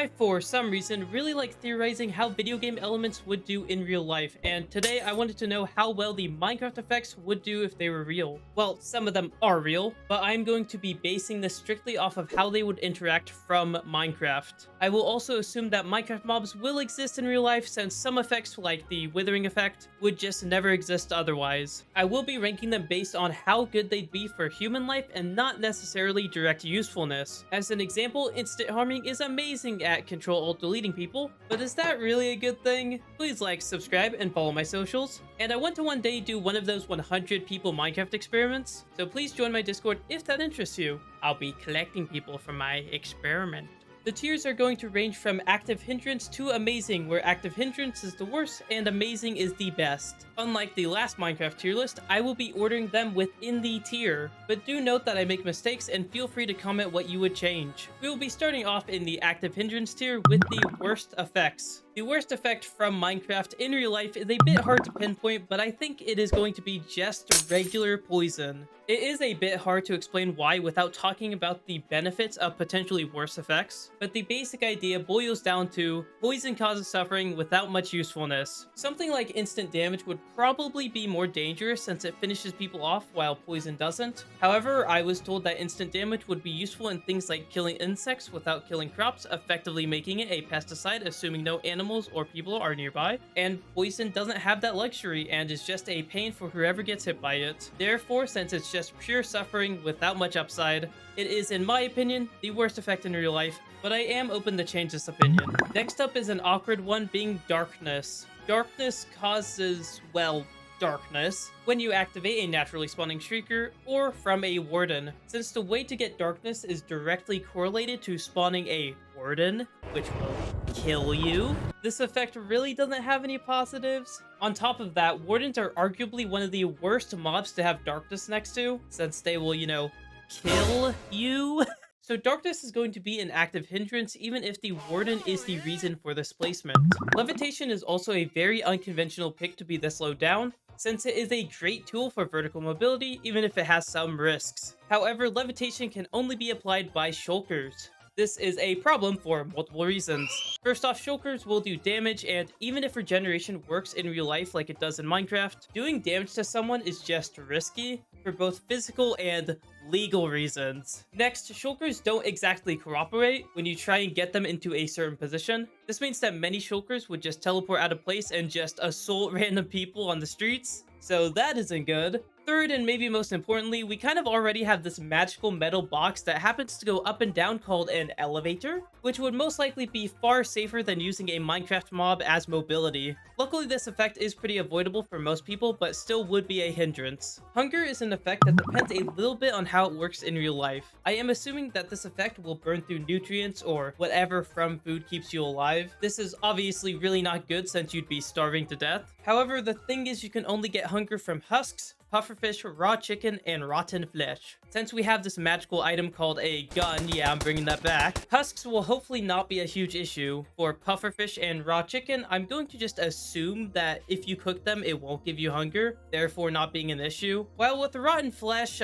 I, for some reason, really like theorizing how video game elements would do in real life, and today I wanted to know how well the Minecraft effects would do if they were real. Well, some of them are real, but I'm going to be basing this strictly off of how they would interact from Minecraft. I will also assume that Minecraft mobs will exist in real life, since some effects, like the withering effect, would just never exist otherwise. I will be ranking them based on how good they'd be for human life and not necessarily direct usefulness. As an example, instant harming is amazing at Control-Alt-Deleting people, but is that really a good thing? Please like, subscribe, and follow my socials. And I want to one day do one of those 100 people Minecraft experiments, so please join my Discord if that interests you. I'll be collecting people for my experiment. The tiers are going to range from active hindrance to amazing, where active hindrance is the worst and amazing is the best. Unlike the last Minecraft tier list, I will be ordering them within the tier, but do note that I make mistakes and feel free to comment what you would change. We will be starting off in the active hindrance tier with the worst effects. The worst effect from Minecraft in real life is a bit hard to pinpoint, but I think it is going to be just regular poison. It is a bit hard to explain why without talking about the benefits of potentially worse effects, but the basic idea boils down to poison causes suffering without much usefulness. Something like instant damage would probably be more dangerous since it finishes people off while poison doesn't. However, I was told that instant damage would be useful in things like killing insects without killing crops, effectively making it a pesticide assuming no animals or people are nearby, and poison doesn't have that luxury and is just a pain for whoever gets hit by it. Therefore, since it's just pure suffering without much upside, it is, in my opinion, the worst effect in real life, but I am open to change this opinion. Next up is an awkward one, being darkness. Darkness causes, well, darkness when you activate a naturally spawning shrieker or from a warden. Since the way to get darkness is directly correlated to spawning a warden, which will kill you, this effect really doesn't have any positives. On top of that, wardens are arguably one of the worst mobs to have darkness next to, since they will, kill you. So darkness is going to be an active hindrance even if the warden is the reason for this placement. Levitation is also a very unconventional pick to be this low down, since it is a great tool for vertical mobility even if it has some risks. However, levitation can only be applied by shulkers. This is a problem for multiple reasons. First off, shulkers will do damage, and even if regeneration works in real life like it does in Minecraft, doing damage to someone is just risky for both physical and legal reasons. Next, shulkers don't exactly cooperate when you try and get them into a certain position. This means that many shulkers would just teleport out of place and just assault random people on the streets, so that isn't good. Third, and maybe most importantly, we kind of already have this magical metal box that happens to go up and down called an elevator, which would most likely be far safer than using a Minecraft mob as mobility. Luckily, this effect is pretty avoidable for most people, but still would be a hindrance. Hunger is an effect that depends a little bit on how it works in real life. I am assuming that this effect will burn through nutrients or whatever from food keeps you alive. This is obviously really not good since you'd be starving to death. However, the thing is you can only get hunger from husks, pufferfish, raw chicken, and rotten flesh. Since we have this magical item called a gun, yeah, I'm bringing that back, husks will hopefully not be a huge issue. For pufferfish and raw chicken, I'm going to just assume that if you cook them, it won't give you hunger, therefore not being an issue. While with the rotten flesh,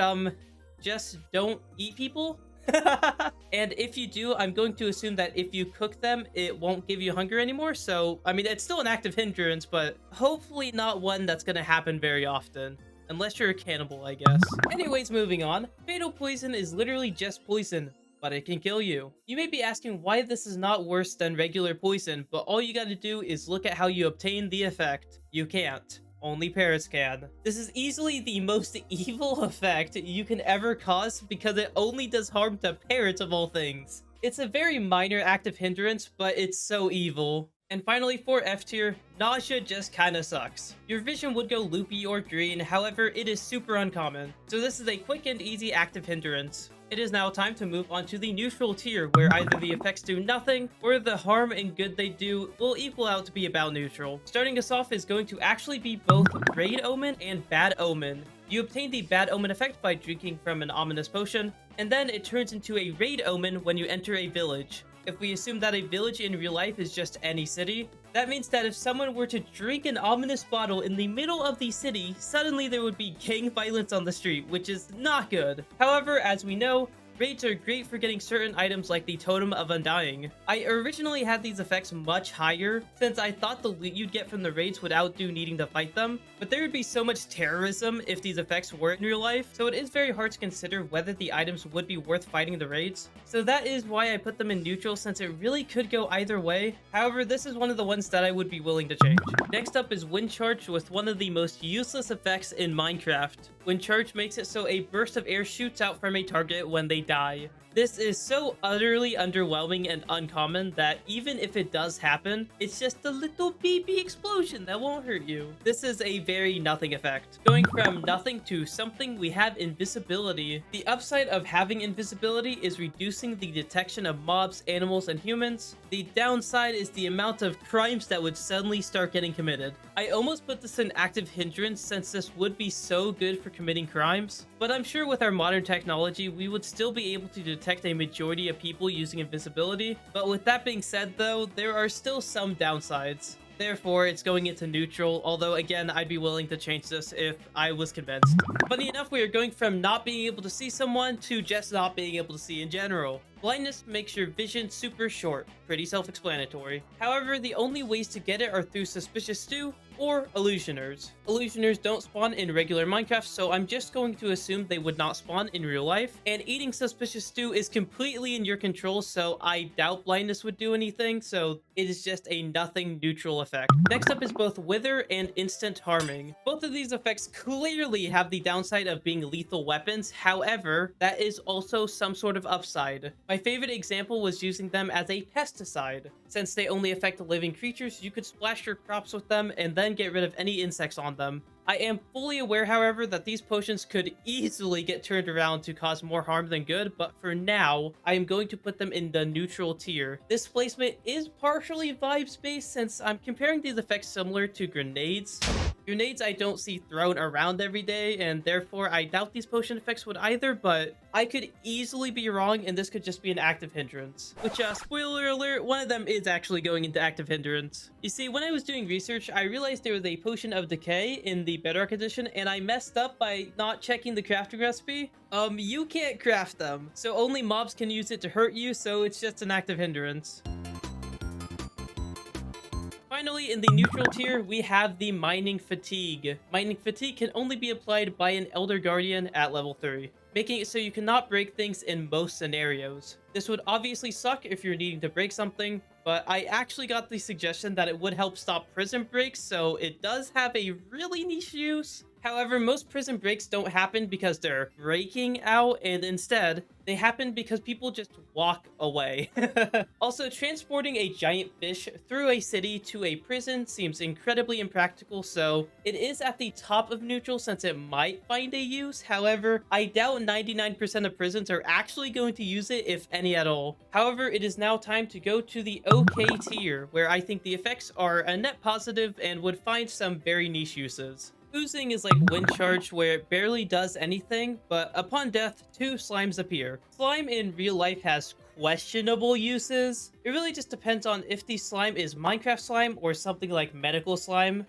just don't eat people. And if you do, I'm going to assume that if you cook them, it won't give you hunger anymore. So, I mean, it's still an active hindrance, but hopefully not one that's gonna happen very often. Unless you're a cannibal, I guess. Anyways, moving on. Fatal poison is literally just poison, but it can kill you. You may be asking why this is not worse than regular poison, but all you gotta do is look at how you obtain the effect. You can't. Only parrots can. This is easily the most evil effect you can ever cause because it only does harm to parrots of all things. It's a very minor active hindrance, but it's so evil. And finally, for F tier, nausea just kinda sucks. Your vision would go loopy or green, however, it is super uncommon. So this is a quick and easy active hindrance. It is now time to move on to the neutral tier, where either the effects do nothing, or the harm and good they do will equal out to be about neutral. Starting us off is going to actually be both Great Omen and Bad Omen. You obtain the Bad Omen effect by drinking from an ominous potion, and then it turns into a Raid Omen when you enter a village. If we assume that a village in real life is just any city, that means that if someone were to drink an ominous bottle in the middle of the city, suddenly there would be gang violence on the street, which is not good. However, as we know, Raids are great for getting certain items like the Totem of Undying. I originally had these effects much higher since I thought the loot you'd get from the raids would outdo needing to fight them, but there would be so much terrorism if these effects were in real life, so it is very hard to consider whether the items would be worth fighting the raids. So that is why I put them in neutral, since it really could go either way. However, this is one of the ones that I would be willing to change. Next up is Wind Charge, with one of the most useless effects in Minecraft. Wind Charge makes it so a burst of air shoots out from a target when they die. This is so utterly underwhelming and uncommon that even if it does happen, it's just a little BB explosion that won't hurt you. This is a very nothing effect. Going from nothing to something, we have invisibility. The upside of having invisibility is reducing the detection of mobs, animals, and humans. The downside is the amount of crimes that would suddenly start getting committed. I almost put this in active hindrance since this would be so good for committing crimes, but I'm sure with our modern technology, we would still be able to detect a majority of people using invisibility. But with that being said though, there are still some downsides. Therefore, it's going into neutral, although again, I'd be willing to change this if I was convinced. Funny enough, we are going from not being able to see someone to just not being able to see in general. Blindness makes your vision super short, pretty self-explanatory. However, the only ways to get it are through Suspicious Stew or Illusioners. Illusioners don't spawn in regular Minecraft, so I'm just going to assume they would not spawn in real life. And eating Suspicious Stew is completely in your control, so I doubt Blindness would do anything, so it is just a nothing neutral effect. Next up is both Wither and Instant Harming. Both of these effects clearly have the downside of being lethal weapons, however, that is also some sort of upside. My favorite example was using them as a pesticide. Since they only affect living creatures, you could splash your crops with them and then get rid of any insects on them. I am fully aware, however, that these potions could easily get turned around to cause more harm than good, but for now, I am going to put them in the neutral tier. This placement is partially vibes-based since I'm comparing these effects similar to grenades. Grenades I don't see thrown around every day, and therefore I doubt these potion effects would either, but I could easily be wrong, and this could just be an active hindrance. Which, spoiler alert, one of them is actually going into active hindrance. You see, when I was doing research, I realized there was a potion of decay in the Bedrock edition, and I messed up by not checking the crafting recipe. You can't craft them, so only mobs can use it to hurt you, so it's just an active hindrance. Finally, in the neutral tier, we have the Mining Fatigue. Mining Fatigue can only be applied by an Elder Guardian at level 3, making it so you cannot break things in most scenarios. This would obviously suck if you're needing to break something, but I actually got the suggestion that it would help stop prison breaks, so it does have a really niche use. However, most prison breaks don't happen because they're breaking out, and instead, they happen because people just walk away. Also, transporting a giant fish through a city to a prison seems incredibly impractical, so it is at the top of neutral since it might find a use. However, I doubt 99% of prisons are actually going to use it, if any at all. However, it is now time to go to the OK tier, where I think the effects are a net positive and would find some very niche uses. Oozing is like Wind Charge, where it barely does anything, but upon death, 2 slimes appear. Slime in real life has questionable uses. It really just depends on if the slime is Minecraft slime or something like medical slime.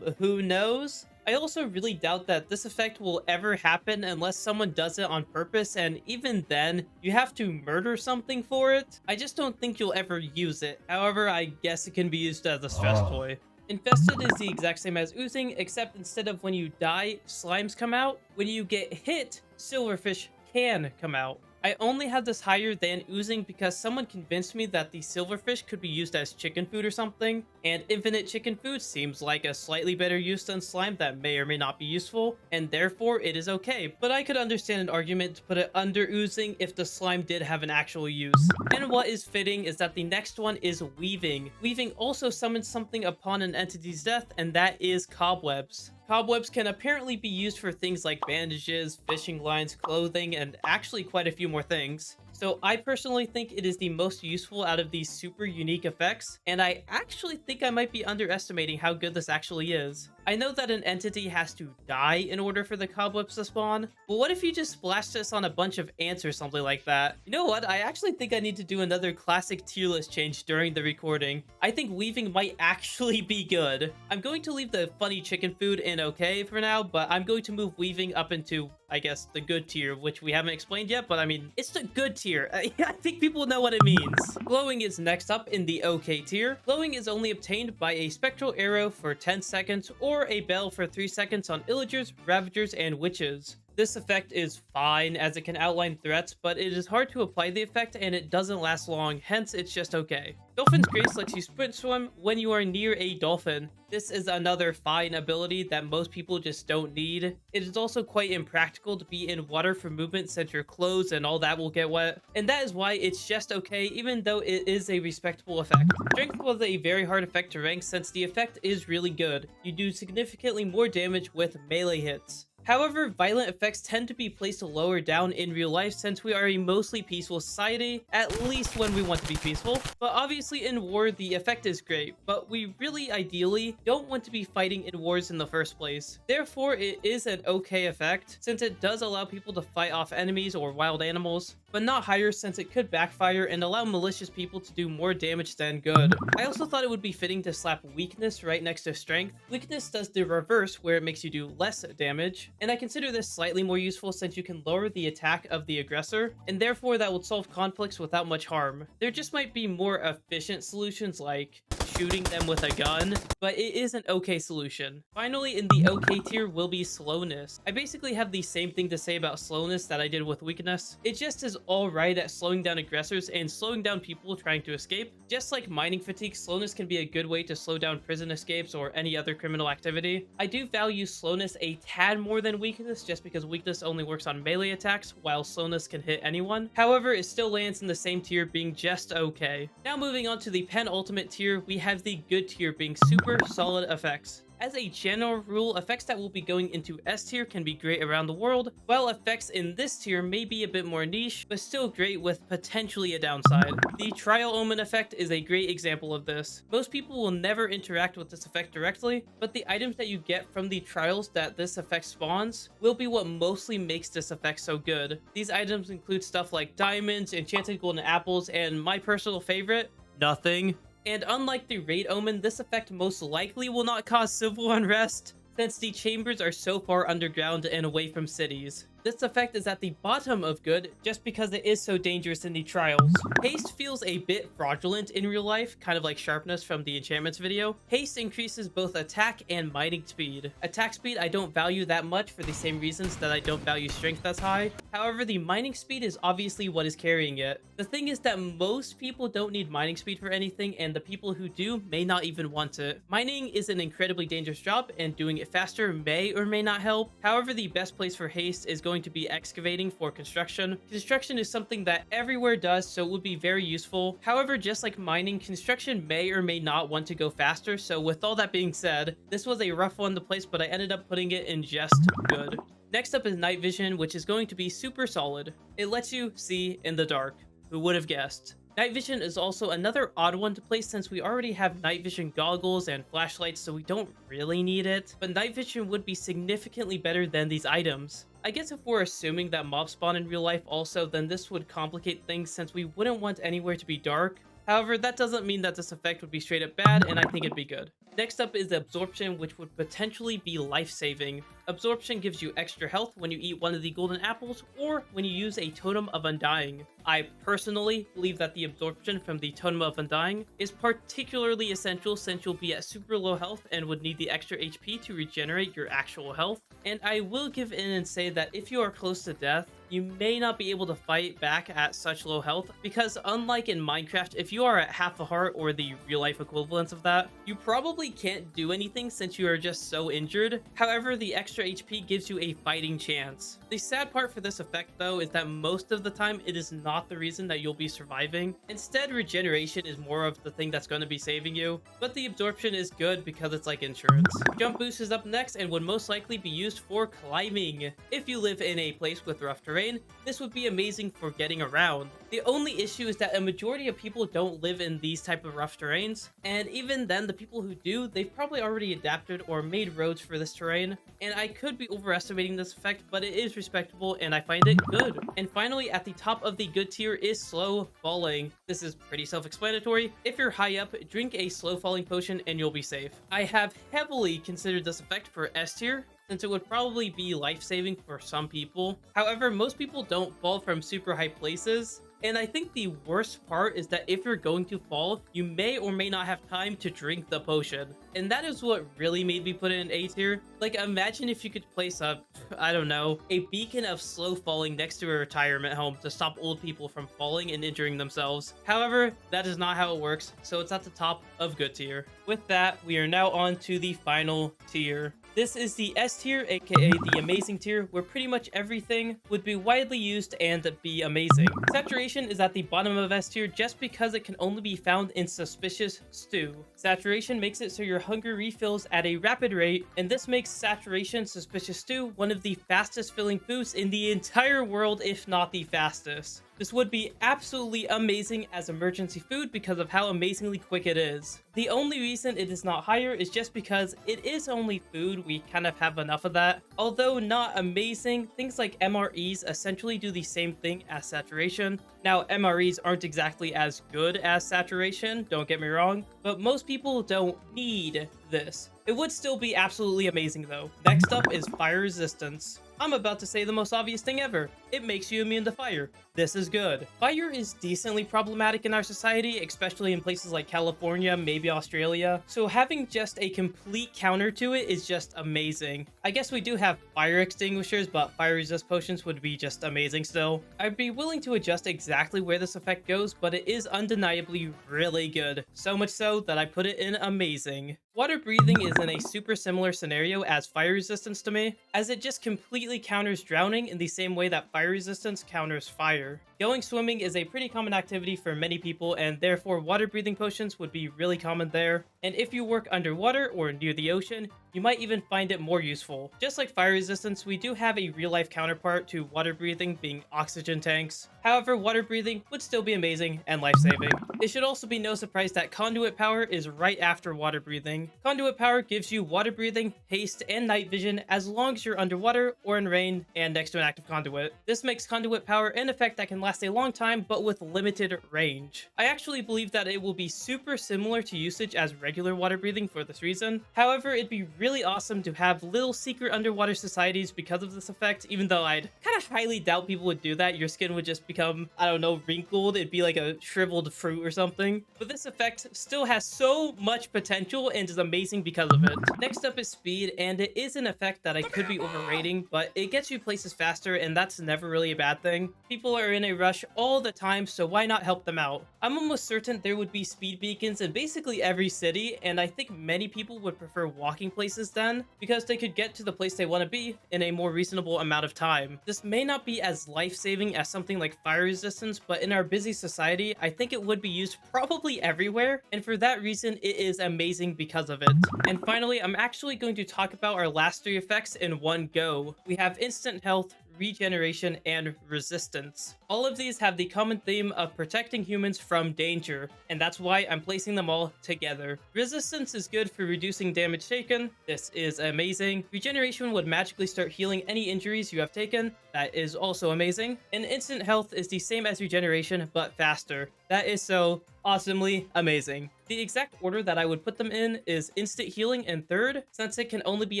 Who knows? I also really doubt that this effect will ever happen unless someone does it on purpose, and even then, you have to murder something for it. I just don't think you'll ever use it. However, I guess it can be used as a stress toy. Infested is the exact same as Oozing, except instead of when you die, slimes come out. When you get hit, silverfish can come out. I only have this higher than Oozing because someone convinced me that the silverfish could be used as chicken food or something, and infinite chicken food seems like a slightly better use than slime that may or may not be useful, and therefore it is okay. But I could understand an argument to put it under Oozing if the slime did have an actual use. And what is fitting is that the next one is Weaving. Weaving also summons something upon an entity's death, and that is Cobwebs. Cobwebs can apparently be used for things like bandages, fishing lines, clothing, and actually quite a few more things. So I personally think it is the most useful out of these super unique effects, and I actually think I might be underestimating how good this actually is. I know that an entity has to die in order for the cobwebs to spawn, but what if you just splash this on a bunch of ants or something like that? You know what? I actually think I need to do another classic tier list change during the recording. I think weaving might actually be good. I'm going to leave the funny chicken food in okay for now, but I'm going to move weaving up into, I guess, the good tier, which we haven't explained yet, but I mean, it's the good tier. I think people know what it means. Glowing is next up in the okay tier. Glowing is only obtained by a spectral arrow for 10 seconds or a bell for 3 seconds on illagers, ravagers, and witches. This effect is fine as it can outline threats, but it is hard to apply the effect and it doesn't last long, hence it's just okay. Dolphin's Grace lets you sprint swim when you are near a dolphin. This is another fine ability that most people just don't need. It is also quite impractical to be in water for movement since your clothes and all that will get wet, and that is why it's just okay even though it is a respectable effect. Strength was a very hard effect to rank since the effect is really good. You do significantly more damage with melee hits. However, violent effects tend to be placed lower down in real life since we are a mostly peaceful society, at least when we want to be peaceful. But obviously in war, the effect is great, but we really ideally don't want to be fighting in wars in the first place. Therefore, it is an okay effect since it does allow people to fight off enemies or wild animals, but not higher since it could backfire and allow malicious people to do more damage than good. I also thought it would be fitting to slap weakness right next to strength. Weakness does the reverse where it makes you do less damage, and I consider this slightly more useful since you can lower the attack of the aggressor, and therefore that would solve conflicts without much harm. There just might be more efficient solutions like shooting them with a gun, but it is an okay solution. Finally, in the okay tier will be slowness. I basically have the same thing to say about slowness that I did with weakness. It just is alright at slowing down aggressors and slowing down people trying to escape. Just like mining fatigue, slowness can be a good way to slow down prison escapes or any other criminal activity. I do value slowness a tad more than weakness just because weakness only works on melee attacks while slowness can hit anyone. However, it still lands in the same tier being just okay. Now moving on to the penultimate tier, we have the good tier being super solid effects. As a general rule, effects that will be going into S tier can be great around the world, while effects in this tier may be a bit more niche, but still great with potentially a downside. The Trial Omen effect is a great example of this. Most people will never interact with this effect directly, but the items that you get from the trials that this effect spawns will be what mostly makes this effect so good. These items include stuff like diamonds, enchanted golden apples, and my personal favorite, nothing. And unlike the Raid Omen, this effect most likely will not cause civil unrest, since the chambers are so far underground and away from cities. This effect is at the bottom of good just because it is so dangerous in the trials. Haste feels a bit fraudulent in real life, kind of like sharpness from the enchantments video. Haste increases both attack and mining speed. Attack speed I don't value that much for the same reasons that I don't value strength as high. However, the mining speed is obviously what is carrying it. The thing is that most people don't need mining speed for anything, and the people who do may not even want it. Mining is an incredibly dangerous job, and doing it faster may or may not help. However, the best place for haste is going to be excavating for construction. Construction is something that everywhere does, so it would be very useful. However, just like mining, construction may or may not want to go faster, so with all that being said, this was a rough one to place, but I ended up putting it in just good. Next up is night vision, which is going to be super solid. It lets you see in the dark. Who would have guessed? Night vision is also another odd one to place since we already have night vision goggles and flashlights, so we don't really need it. But night vision would be significantly better than these items. I guess if we're assuming that mobs spawn in real life also, then this would complicate things since we wouldn't want anywhere to be dark. However, that doesn't mean that this effect would be straight up bad, and I think it'd be good. Next up is absorption, which would potentially be life-saving. Absorption gives you extra health when you eat one of the golden apples or when you use a totem of undying. I personally believe that the absorption from the totem of undying is particularly essential since you'll be at super low health and would need the extra HP to regenerate your actual health. And I will give in and say that if you are close to death, you may not be able to fight back at such low health, because unlike in Minecraft, if you are at half a heart or the real life equivalents of that, you probably can't do anything since you are just so injured. However, the extra HP gives you a fighting chance. The sad part for this effect though is that most of the time it is not the reason that you'll be surviving. Instead, regeneration is more of the thing that's going to be saving you, but the absorption is good because it's like insurance. Jump boost is up next and would most likely be used for climbing. If you live in a place with rough terrain, terrain, this would be amazing for getting around. The only issue is that a majority of people don't live in these type of rough terrains, and even then the people who do, they've probably already adapted or made roads for this terrain, and I could be overestimating this effect, but it is respectable and I find it good. And finally, at the top of the good tier is slow falling. This is pretty self-explanatory. If you're high up, drink a slow falling potion and you'll be safe. I have heavily considered this effect for S tier, since it would probably be life-saving for some people. However, most people don't fall from super high places, and I think the worst part is that if you're going to fall, you may or may not have time to drink the potion. And that is what really made me put it in A tier. Like, imagine if you could place a, I don't know, a beacon of slow falling next to a retirement home to stop old people from falling and injuring themselves. However, that is not how it works, so it's at the top of good tier. With that, we are now on to the final tier. This is the S tier, aka the amazing tier, where pretty much everything would be widely used and be amazing. Saturation is at the bottom of S tier just because it can only be found in suspicious stew. Saturation makes it so your hunger refills at a rapid rate, and this makes saturation suspicious stew one of the fastest filling foods in the entire world, if not the fastest. This would be absolutely amazing as emergency food because of how amazingly quick it is. The only reason it is not higher is just because it is only food, we kind of have enough of that. Although not amazing, things like MREs essentially do the same thing as saturation. Now, MREs aren't exactly as good as saturation, don't get me wrong, but most people don't need this. It would still be absolutely amazing though. Next up is fire resistance. I'm about to say the most obvious thing ever. It makes you immune to fire. This is good. Fire is decently problematic in our society, especially in places like California, maybe Australia. So having just a complete counter to it is just amazing. I guess we do have fire extinguishers, but fire resist potions would be just amazing still. I'd be willing to adjust exactly where this effect goes, but it is undeniably really good. So much so that I put it in amazing. Water breathing is in a super similar scenario as fire resistance to me, as it just completely counters drowning in the same way that fire resistance counters fire. Going swimming is a pretty common activity for many people, and therefore water breathing potions would be really common there. And if you work underwater or near the ocean, you might even find it more useful. Just like fire resistance, we do have a real-life counterpart to water breathing being oxygen tanks. However, water breathing would still be amazing and life-saving. It should also be no surprise that conduit power is right after water breathing. Conduit power gives you water breathing, haste, and night vision as long as you're underwater or in rain and next to an active conduit. This makes conduit power an effect that can last a long time but with limited range. I actually believe that it will be super similar to usage as regular water breathing for this reason. However, it'd be really awesome to have little secret underwater societies because of this effect, even though I'd kind of highly doubt people would do that. Your skin would just become, I don't know, wrinkled. It'd be like a shriveled fruit or something. But this effect still has so much potential and is amazing because of it. Next up is speed, and it is an effect that I could be overrating, but it gets you places faster, and that's never really a bad thing. People are in a rush all the time, so why not help them out? I'm almost certain there would be speed beacons in basically every city, and I think many people would prefer walking places then, because they could get to the place they want to be in a more reasonable amount of time. This may not be as life-saving as something like fire resistance, but in our busy society, I think it would be used probably everywhere, and for that reason, it is amazing because of it. And finally, I'm actually going to talk about our last three effects in one go. We have instant health, regeneration, and resistance. All of these have the common theme of protecting humans from danger, and that's why I'm placing them all together. Resistance is good for reducing damage taken. This is amazing. Regeneration would magically start healing any injuries you have taken. That is also amazing. And instant health is the same as regeneration, but faster. That is so awesomely amazing. The exact order that I would put them in is instant healing in third, since it can only be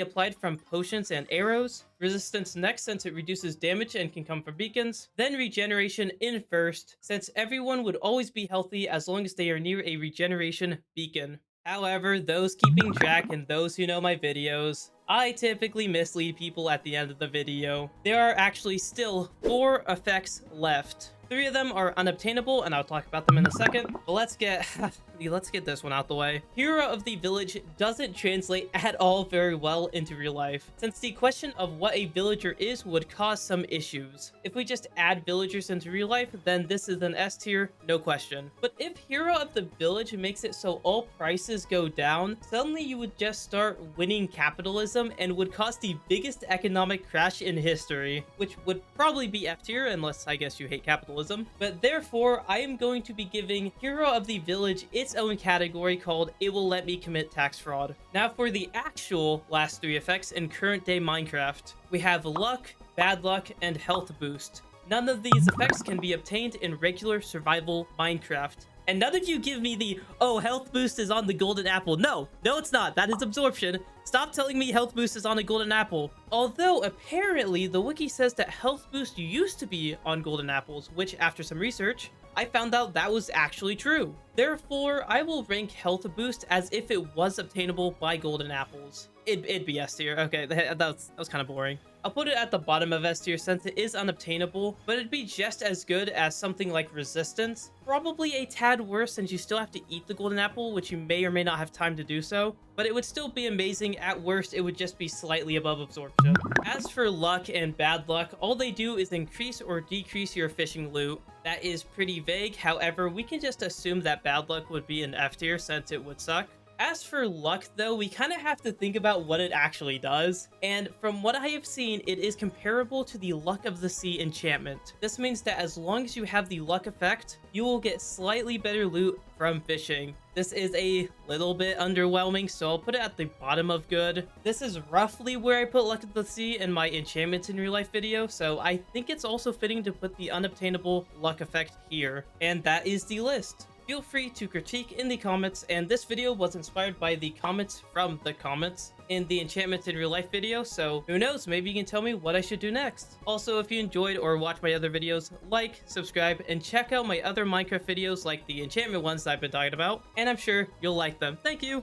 applied from potions and arrows. Resistance next, since it reduces damage and can come from beacons. Then regeneration in first, since everyone would always be healthy as long as they are near a regeneration beacon. However, those keeping track and those who know my videos, I typically mislead people at the end of the video. There are actually still 4 effects left. 3 of them are unobtainable, and I'll talk about them in a second. But let's get actually, let's get this one out the way. Hero of the village doesn't translate at all very well into real life, since the question of what a villager is would cause some issues. If we just add villagers into real life, then this is an S tier, no question. But if hero of the village makes it so all prices go down, suddenly you would just start winning capitalism and would cause the biggest economic crash in history, which would probably be F tier unless I guess you hate capitalism. But therefore, I am going to be giving hero of the village its own category called it will let me commit tax fraud. Now for the actual last 3 effects in current day Minecraft, we have luck, bad luck, and health boost. None of these effects can be obtained in regular survival Minecraft. And none of you give me the, oh, health boost is on the golden apple. No, it's not. That is absorption. Stop telling me health boost is on a golden apple. Although apparently the wiki says that health boost used to be on golden apples, which after some research, I found out that was actually true. Therefore, I will rank health boost as if it was obtainable by golden apples. It'd be S tier. Okay, that was kind of boring. I'll put it at the bottom of S tier since it is unobtainable, but it'd be just as good as something like resistance. Probably a tad worse since you still have to eat the golden apple, which you may or may not have time to do so, but it would still be amazing. At worst, it would just be slightly above absorption. As for luck and bad luck, all they do is increase or decrease your fishing loot. That is pretty vague. However, we can just assume that bad luck would be an F tier since it would suck. As for luck, though, we kind of have to think about what it actually does, and from what I have seen, it is comparable to the Luck of the Sea enchantment. This means that as long as you have the luck effect, you will get slightly better loot from fishing. This is a little bit underwhelming, so I'll put it at the bottom of good. This is roughly where I put Luck of the Sea in my enchantments in real life video, so I think it's also fitting to put the unobtainable luck effect here. And that is the list. Feel free to critique in the comments, and this video was inspired by the comments from the comments in the enchantments in real life video, so who knows, maybe you can tell me what I should do next. Also, if you enjoyed or watched my other videos, like, subscribe, and check out my other Minecraft videos like the enchantment ones that I've been talking about, and I'm sure you'll like them. Thank you!